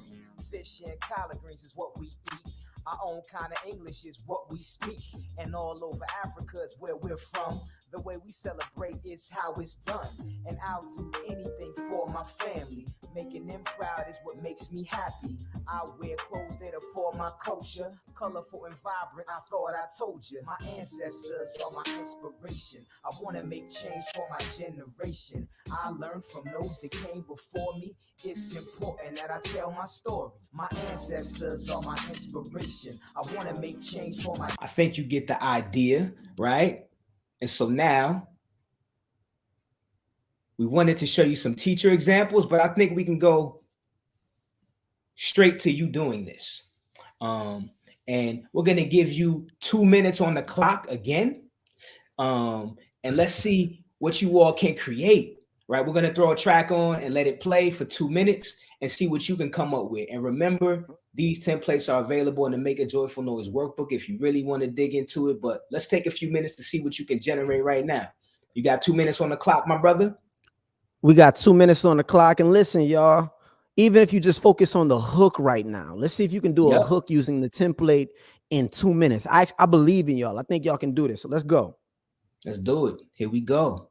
Fish and collard greens is what we eat. Our own kind of English is what we speak. And all over Africa is where we're from. The way we celebrate is how it's done. And I'll do anything for my family. Making them proud is what makes me happy. I wear clothes that are for my culture. Colorful and vibrant, I thought I told you. My ancestors are my inspiration. I want to make change for my generation. I learned from those that came before me. It's important that I tell my story. My ancestors are my inspiration. I want to make change for my... I think you get the idea, right? And so now we wanted to show you some teacher examples, but I think we can go straight to you doing this. And we're going to give you 2 minutes on the clock again. And let's see what you all can create, right? We're going to throw a track on and let it play for 2 minutes and see what you can come up with. And remember, these templates are available in the Make a Joyful Noise workbook if you really want to dig into it. But let's take a few minutes to see what you can generate right now. You got 2 minutes on the clock, my brother? We got 2 minutes on the clock. And listen, y'all, even if you just focus on the hook right now, let's see if you can do a hook using the template in 2 minutes. I believe in y'all. I think y'all can do this. So let's go. Let's do it. Here we go.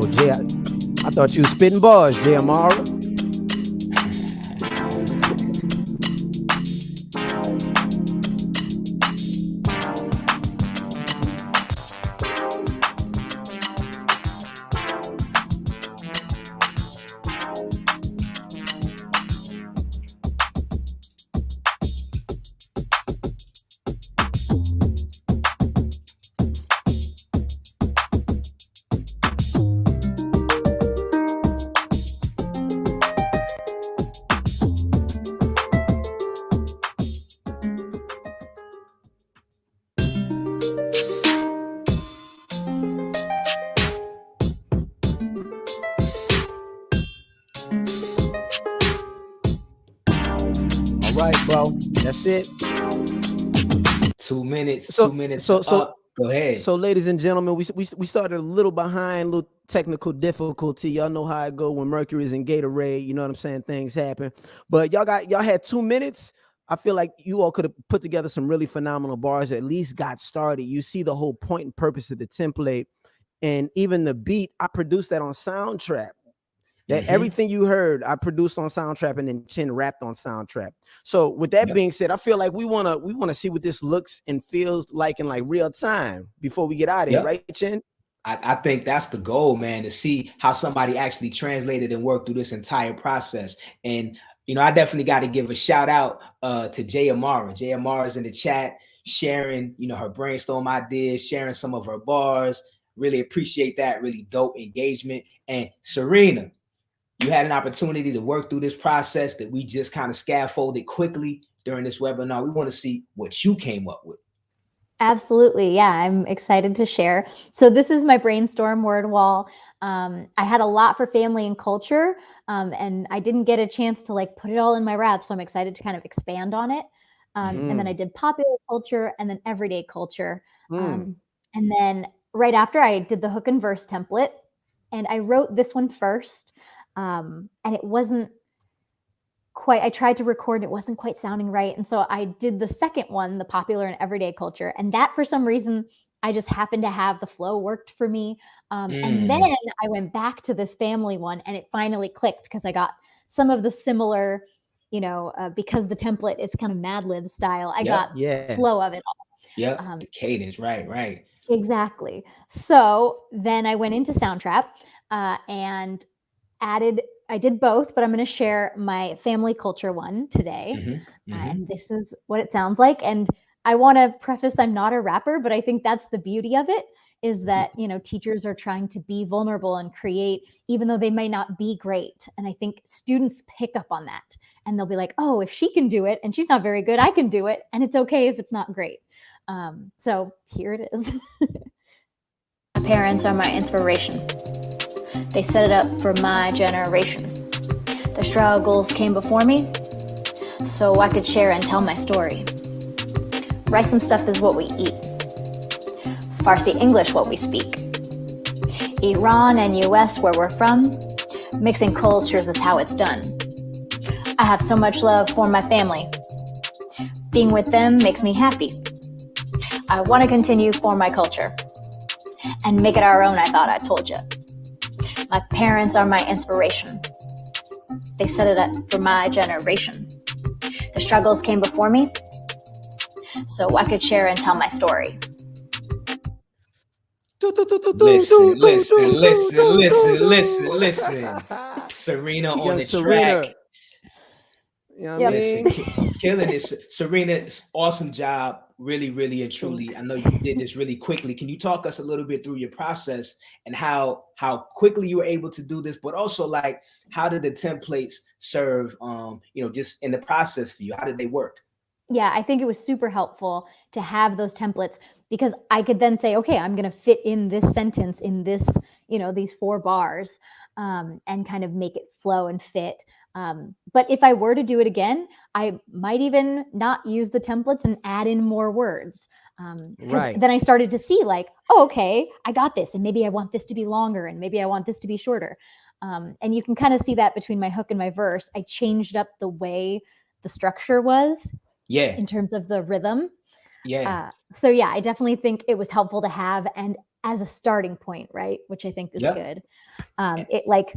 Oh, Jay, I thought you was spitting bars, Jay Amara. All right, bro. That's it. 2 minutes. So, 2 minutes. So Go ahead. So, ladies and gentlemen, we started a little behind, little technical difficulty. Y'all know how it go when Mercury's in Gatorade. You know what I'm saying? Things happen. But y'all had 2 minutes. I feel like you all could have put together some really phenomenal bars, or at least got started. You see the whole point and purpose of the template, and even the beat. I produced that on Soundtrap. That everything you heard, I produced on Soundtrap, and then Chin rapped on Soundtrap. So with that being said, I feel like we wanna see what this looks and feels like in like real time before we get out of here, right, Chin? I think that's the goal, man, to see how somebody actually translated and worked through this entire process. And you know, I definitely got to give a shout out to Jay Amara. Jay Amara's in the chat sharing, you know, her brainstorm ideas, sharing some of her bars. Really appreciate that. Really dope engagement. And Serena, you had an opportunity to work through this process that we just kind of scaffolded quickly during this webinar. We want to see what you came up with. Absolutely. Yeah, I'm excited to share. So this is my brainstorm word wall. I had a lot for family and culture, and I didn't get a chance to like put it all in my rap. So I'm excited to kind of expand on it. And then I did popular culture and then everyday culture. And then right after I did the hook and verse template, and I wrote this one first. And it wasn't quite, I tried to record, it wasn't quite sounding right. And so I did the second one, the popular and everyday culture. And that for some reason, I just happened to have the flow worked for me. And then I went back to this family one and it finally clicked because I got some of the similar, you know, because the template is kind of Mad Lib style. I got flow of it all. The cadence, right. Exactly. So then I went into Soundtrap and I did both, but I'm going to share my family culture one today. And this is what it sounds like. And I want to preface, I'm not a rapper, but I think that's the beauty of it, is that, you know, teachers are trying to be vulnerable and create, even though they may not be great. And I think students pick up on that and they'll be like, oh, if she can do it and she's not very good, I can do it. And it's okay if it's not great. So here it is. My parents are my inspiration. They set it up for my generation. The struggles came before me, so I could share and tell my story. Rice and stuff is what we eat. Farsi English what we speak. Iran and US where we're from. Mixing cultures is how it's done. I have so much love for my family. Being with them makes me happy. I want to continue for my culture and make it our own. I thought I told you. My parents are my inspiration. They set it up for my generation. The struggles came before me, so I could share and tell my story. Listen. Serena on the track. You know what I mean? Killing this. Serena, awesome job. Really and truly. I know you did this really quickly. Can you talk us a little bit through your process and how quickly you were able to do this, but also like how did the templates serve you know, just in the process for you? How did they work? Yeah, I think it was super helpful to have those templates because I could then say, okay, I'm going to fit in this sentence in this, you know, these 4 bars and kind of make it flow and fit. But if I were to do it again, I might even not use the templates and add in more words. Then I started to see like, oh, okay, I got this. And maybe I want this to be longer and maybe I want this to be shorter. And you can kind of see that between my hook and my verse. I changed up the way the structure was in terms of the rhythm. So yeah, I definitely think it was helpful to have and as a starting point, right? Which I think is good. It like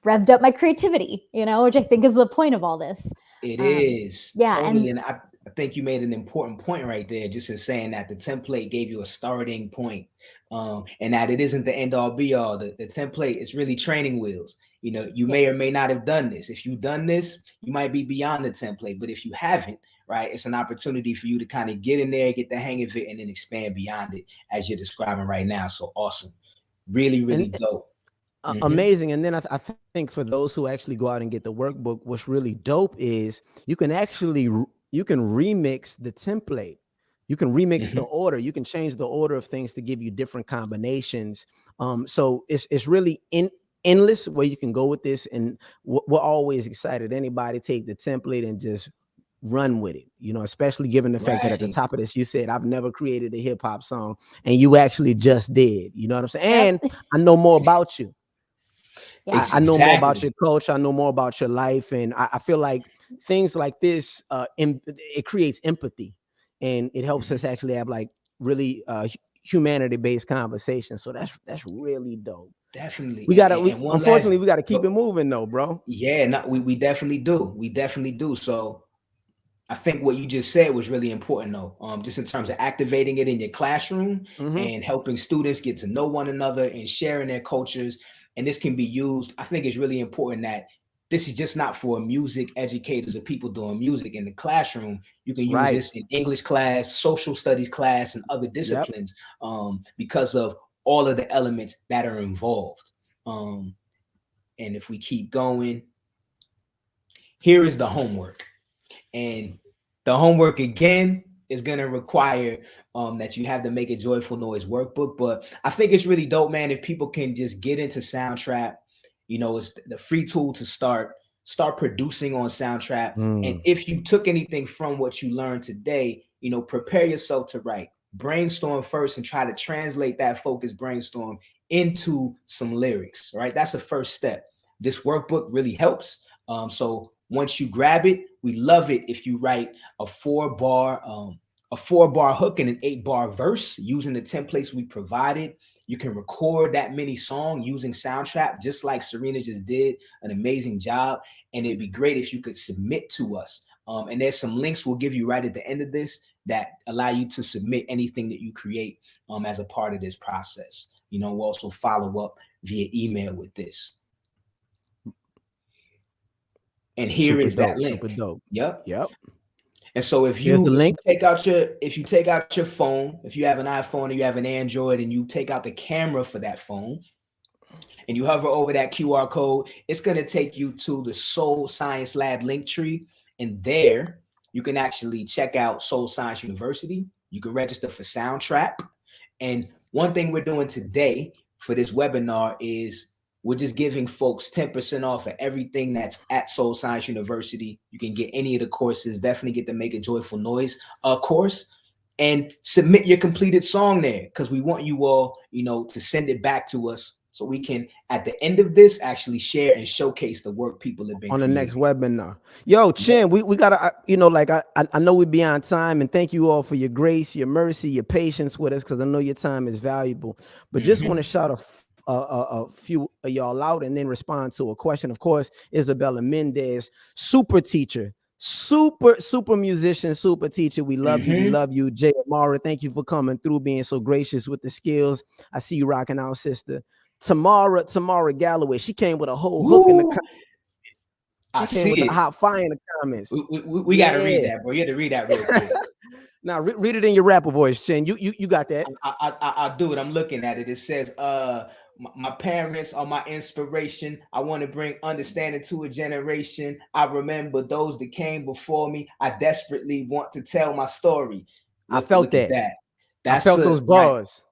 revved up my creativity, you know, which I think is the point of all this. It is. Yeah. Totally. And I think you made an important point right there, just in saying that the template gave you a starting point, and that it isn't the end all be all. The template is really training wheels. You know, you may or may not have done this. If you've done this, you might be beyond the template. But if you haven't, right, it's an opportunity for you to kind of get in there, get the hang of it, and then expand beyond it as you're describing right now. So awesome. Really dope. Amazing. And then I think for those who actually go out and get the workbook, what's really dope is you can remix the template. You can remix the order. You can change the order of things to give you different combinations. So it's really endless where you can go with this. And we're always excited. Anybody take the template and just run with it, you know, especially given the fact that at the Right. top of this, you said, I've never created a hip hop song, and you actually just did, you know what I'm saying? Yep. And I know more about you. Yeah. I know more about Exactly. your culture. I know more about your life. And I feel like things like this, it creates empathy, and it helps us actually have like really humanity-based conversations. So that's really dope. Definitely. We And one last, unfortunately we gotta keep it moving though, bro. yeah, no, we definitely do. We definitely do. So I think what you just said was really important, though. Just in terms of activating it in your classroom Mm-hmm. and helping students get to know one another and sharing their cultures. And this can be used. I think it's really important that this is just not for music educators or people doing music in the classroom. You can use Right. this in English class, social studies class, and other Yep. disciplines because of all of the elements that are involved. And if we keep going, here is the homework. And the homework again is going to require that you have to make a joyful noise workbook. But I think it's really dope, man, if people can just get into Soundtrap. You know, it's the free tool to start producing on Soundtrap. And if you took anything from what you learned today, you know, prepare yourself to write. Brainstorm first and try to translate that focused brainstorm into some lyrics, right? That's the first step. This workbook really helps. So once you grab it, we love it if you write a 4-bar hook and an 8-bar verse using the templates we provided. You can record that mini song using Soundtrap, just like Serena just did an amazing job. And it'd be great if you could submit to us. And there's some links we'll give you right at the end of this that allow you to submit anything that you create as a part of this process. You know, we'll also follow up via email with this. And here Super is that dope. Super link. dope. Yep. Yep. And so if Here's you the link. take out your phone, if you have an iPhone or you have an Android, and you take out the camera for that phone and you hover over that QR code, it's going to take you to the Soul Science Lab link tree. And there you can actually check out Soul Science University. You can register for Soundtrap. And one thing we're doing today for this webinar is we're just giving folks 10% off of everything that's at Soul Science University. You can get any of the courses. Definitely get the Make a Joyful Noise course and submit your completed song there, because we want you all, you know, to send it back to us so we can, at the end of this, actually share and showcase the work people have been On the creating. next webinar. Yo, Chin, we gotta, you know, like I know we be on time, and thank you all for your grace, your mercy, your patience with us, because I know your time is valuable. But just want to shout a few of y'all out and then respond to a question. Of course, Isabella Mendez, super teacher, super musician, super teacher. We love you. We love you. Jay Amara, thank you for coming through, being so gracious with the skills. I see you rocking out, sister. Tamara Galloway, she came with a whole hook in the comments. She came with the hot fire in the comments. We got to read that, bro. You have to read that real quick. Now read it in your rapper voice, Chin. You got that. I'll do it. I'm looking at it. It says, my parents are my inspiration. I want to bring understanding to a generation. I remember those that came before me. I desperately want to tell my story. I felt look that. At that. I felt those bars.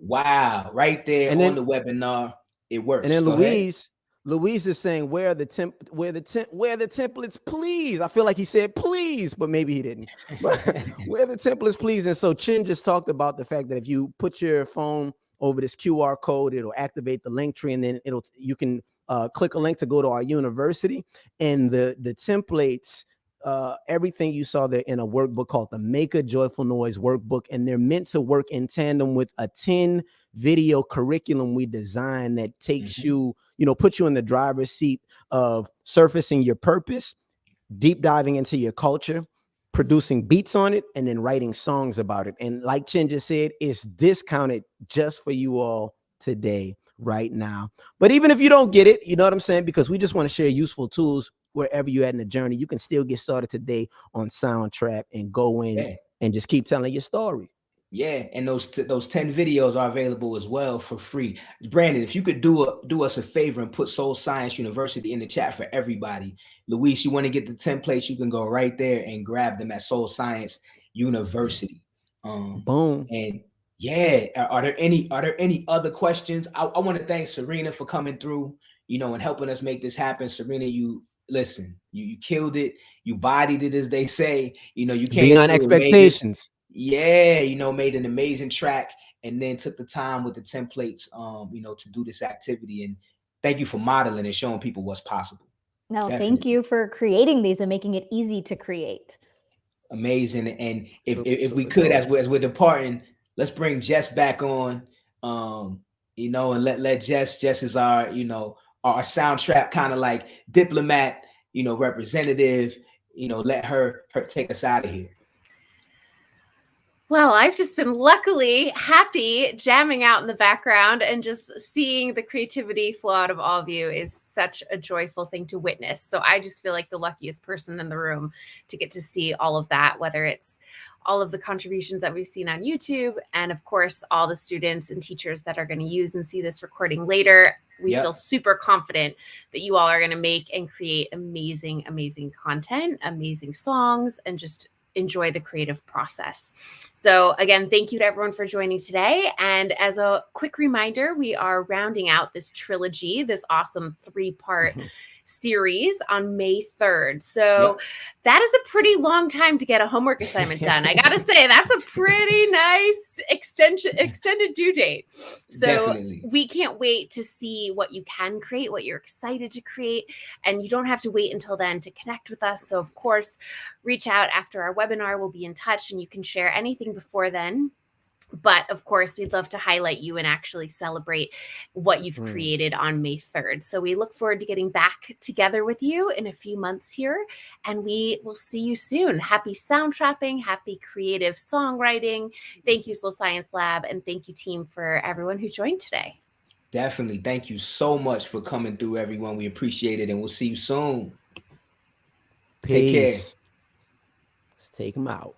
Wow, right there and on the webinar, it works. And then Louise is saying, where the templates, please. I feel like he said please, but maybe he didn't. But where the templates, please. And so Chin just talked about the fact that if you put your phone over this QR code, it'll activate the link tree, and then you can click a link to go to our university. And the templates, everything you saw there in a workbook called the Make a Joyful Noise workbook, and they're meant to work in tandem with a 10 video curriculum we designed that takes you, puts you in the driver's seat of surfacing your purpose, deep diving into your culture, producing beats on it, and then writing songs about it. And like Chin just said, it's discounted just for you all today, right now. But even if you don't get it, you know what I'm saying? Because we just want to share useful tools wherever you're at in the journey. You can still get started today on Soundtrap and go in and just keep telling your story. Yeah, and those 10 videos are available as well for free. Brandon, if you could do us a favor and put Soul Science University in the chat for everybody. Luis, you want to get the templates, you can go right there and grab them at Soul Science University. Boom. And yeah, are there any other questions? I want to thank Serena for coming through, and helping us make this happen. Serena, you listen, you killed it. You bodied it, as they say. You know, you came Beyond through and made this. expectations. Yeah, you know, made an amazing track, and then took the time with the templates, you know, to do this activity. And thank you for modeling and showing people what's possible. No, thank Definitely. you for creating these and making it easy to create. Amazing. And if we Super could, dope. as we're departing, let's bring Jess back on. You know, and let Jess is our, you know, our soundtrap kind of like diplomat, you know, representative. You know, let her take us out of here. Well, I've just been luckily happy jamming out in the background, and just seeing the creativity flow out of all of you is such a joyful thing to witness. So I just feel like the luckiest person in the room to get to see all of that, whether it's all of the contributions that we've seen on YouTube, and of course, all the students and teachers that are going to use and see this recording later. We feel super confident that you all are going to make and create amazing, amazing content, amazing songs, and just enjoy the creative process. So again, thank you to everyone for joining today. And as a quick reminder, we are rounding out this trilogy, this awesome 3-part series on May 3rd. So that is a pretty long time to get a homework assignment done. I gotta say, that's a pretty nice extended due date. So Definitely. we can't wait to see what you can create, what you're excited to create. And you don't have to wait until then to connect with us. So of course, reach out after our webinar. We'll be in touch, and you can share anything before then. But of course, we'd love to highlight you and actually celebrate what you've created on May 3rd. So we look forward to getting back together with you in a few months here, and we will see you soon. Happy sound trapping, happy creative songwriting. Thank you, Soul Science Lab, and thank you, team, for everyone who joined today. Definitely. Thank you so much for coming through, everyone. We appreciate it, and we'll see you soon. Peace. Take care. Let's take them out.